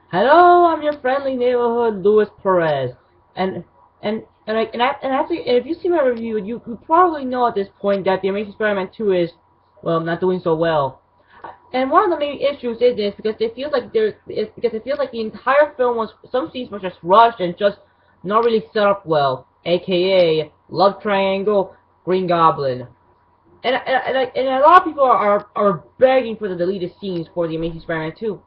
Hello, I'm your friendly neighborhood Luis Perez, and actually, if you see my review, you probably know at this point that the Amazing Spider-Man 2 is, well, not doing so well. And one of the main issues is this because it feels like the entire film was, some scenes were just rushed and just not really set up well, aka love triangle, Green Goblin. And a lot of people are begging for the deleted scenes for the Amazing Spider-Man 2.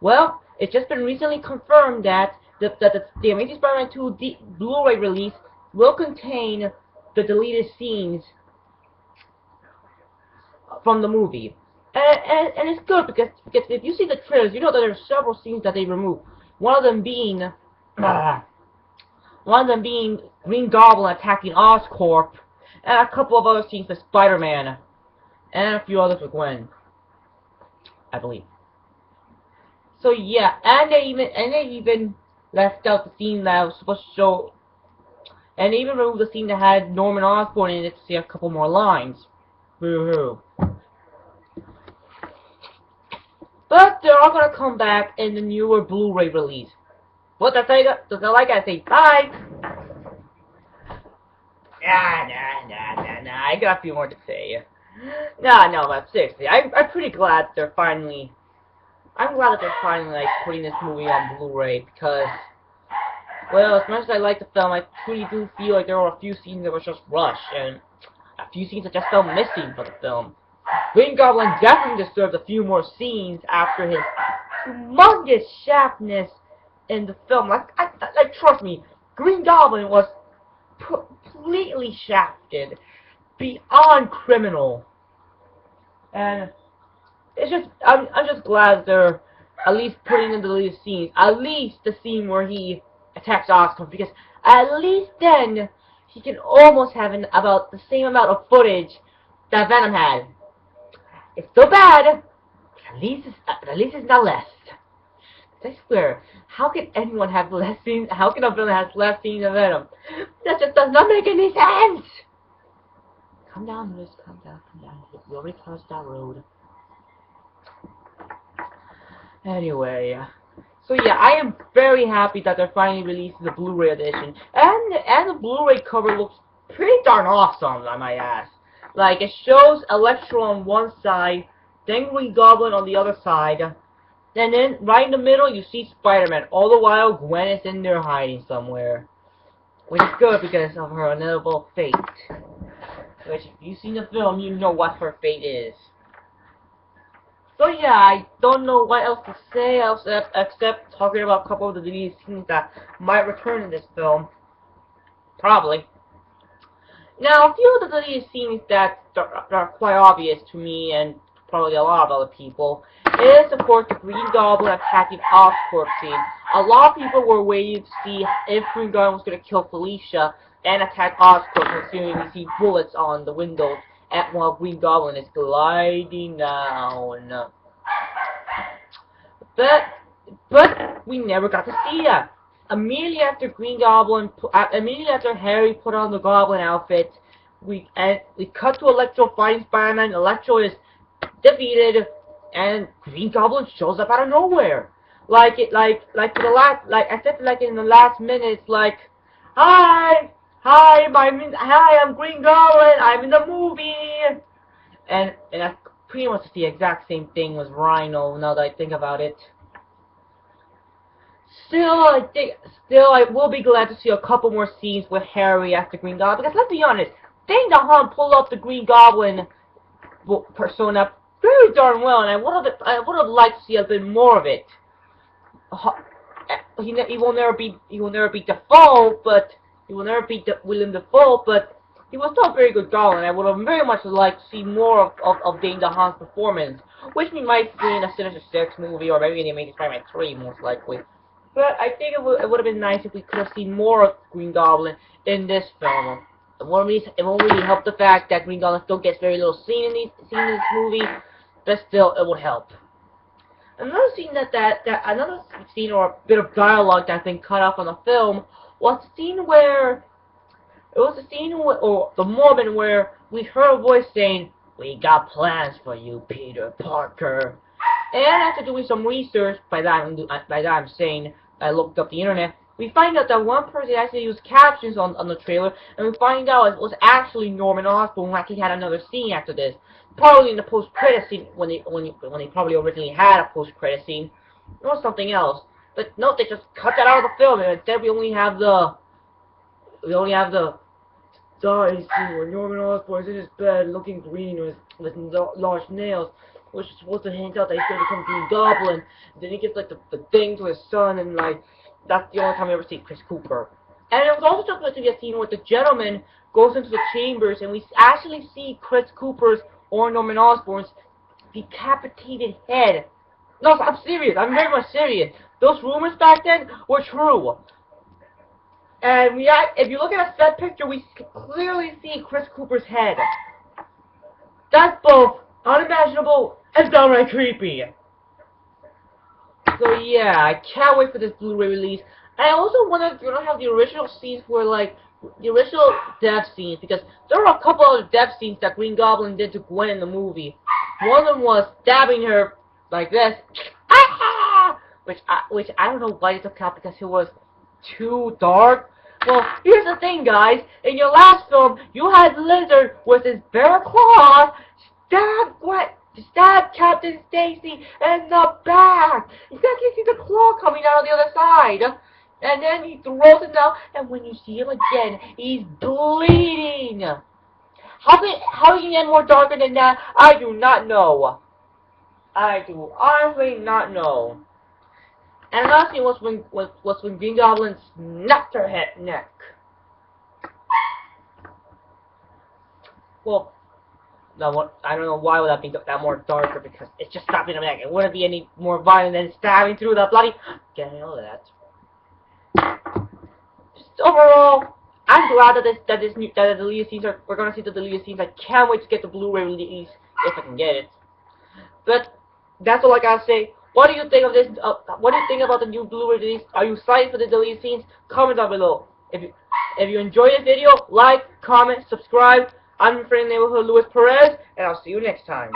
Well, it's just been recently confirmed that the Amazing Spider-Man 2 Blu-ray release will contain the deleted scenes from the movie. And it's good because if you see the trailers, you know that there are several scenes that they removed. One of them being one of them being Green Goblin attacking Oscorp, and a couple of other scenes with Spider-Man, and a few others with Gwen, I believe. So yeah, and they even left out the scene that was supposed to show, and they even removed the scene that had Norman Osborn in it to see a couple more lines. Boo-hoo. But they're all gonna come back in the newer Blu-ray release. What does I like I say bye? Nah. I got a few more to say. No, but seriously, I'm pretty glad they're finally. I'm glad that they're finally like putting this movie on Blu-ray because, well, as much as I like the film, I truly do feel like there were a few scenes that were just rushed and a few scenes that just felt missing for the film. Green Goblin definitely deserved a few more scenes after his humongous shaftness in the film. Like trust me, Green Goblin was completely shafted, beyond criminal, and it's just I'm just glad they're at least putting in the deleted scenes. At least the scene where he attacks Oscorp, because at least then he can almost have about the same amount of footage that Venom had. It's still bad, but at least it's not less. I swear, how can anyone have less scenes? How can a villain have less scenes than Venom? That just does not make any sense. Calm down, Liz. Calm down. We already crossed that road. Anyway, so yeah, I am very happy that they're finally releasing the Blu-ray edition, and the Blu-ray cover looks pretty darn awesome, I might ask. Like, it shows Electro on one side, then Green Goblin on the other side, and then right in the middle you see Spider-Man. All the while Gwen is in there hiding somewhere, which is good because of her inevitable fate. Which, if you've seen the film, you know what her fate is. So yeah, I don't know what else to say except talking about a couple of the deleted scenes that might return in this film. Probably. Now, a few of the deleted scenes that are quite obvious to me and probably a lot of other people is, of course, the Green Goblin attacking Oscorp scene. A lot of people were waiting to see if Green Goblin was going to kill Felicia and attack Oscorp, considering we see bullets on the windows while Green Goblin is gliding down. But we never got to see that. Immediately after immediately after Harry put on the Goblin outfit, we cut to Electro fighting Spider-Man. Electro is defeated, and Green Goblin shows up out of nowhere. Like in the last minute, it's like, hi, I'm Green Goblin. I'm in the movie, and that's pretty much the exact same thing with Rhino. Now that I think about it. Still, I will be glad to see a couple more scenes with Harry after Green Goblin. Because let's be honest, Dane DeHaan pulled off the Green Goblin persona very darn well, and I would have liked to see a bit more of it. He will never beat Dafoe, but he will never beat Willem Dafoe, but he was still a very good Goblin. I would have very much liked to see more of Dane DeHaan's performance, which we might see in a Sinister Six movie, or maybe in the Amazing Spider-Man 3, most likely. But I think it would have been nice if we could have seen more of Green Goblin in this film. It won't really help the fact that Green Goblin still gets very little scene in this movie, but still, it would help. Another scene or a bit of dialogue that's been cut off on the film was the moment where we heard a voice saying, "We got plans for you, Peter Parker." And after doing some research, by that I'm saying I looked up the internet, we find out that one person actually used captions on the trailer, and we find out it was actually Norman Osborn who actually had another scene after this. Probably in the post-credit scene, when they probably originally had a post-credit scene, or something else. But no, they just cut that out of the film, and instead we only have the die scene where Norman Osborn is in his bed looking green with large nails, which is supposed to hint out that he's going to become Green Goblin. And then he gives like the thing to his son, and like that's the only time we ever see Chris Cooper. And it was also supposed to be a scene where the gentleman goes into the chambers, and we actually see Chris Cooper's or Norman Osborn's decapitated head. No, I'm serious. I'm very much serious. Those rumors back then were true. And if you look at a set picture, we clearly see Chris Cooper's head. That's both unimaginable and downright creepy. So yeah, I can't wait for this Blu-ray release. And I also wonder if you're gonna have the original scenes where, like, the original death scenes, because there were a couple other death scenes that Green Goblin did to Gwen in the movie. One of them was stabbing her like this, which I don't know why they took out, because it was too dark. Well, here's the thing, guys. In your last film, you had Lizard with his bare claws stab Captain Stacy in the back. You can actually see the claw coming out on the other side. And then he throws it down, and when you see him again, he's bleeding. How can you get more darker than that? I do not know. I do honestly not know. And last thing was when Green Goblin snapped her neck. Well, no, I don't know why would that be that more darker, because it's just stabbing her neck. It wouldn't be any more violent than stabbing through the bloody. Get all of that. Just overall, I'm glad that the deleted scenes we're gonna see the deleted scenes. I can't wait to get the Blu-ray release if I can get it. But that's all I gotta say. What do you think of this? What do you think about the new Blu-ray release? Are you excited for the deleted scenes? Comment down below. If you enjoyed this video, like, comment, subscribe. I'm your friend in the neighborhood, Luis Perez, and I'll see you next time.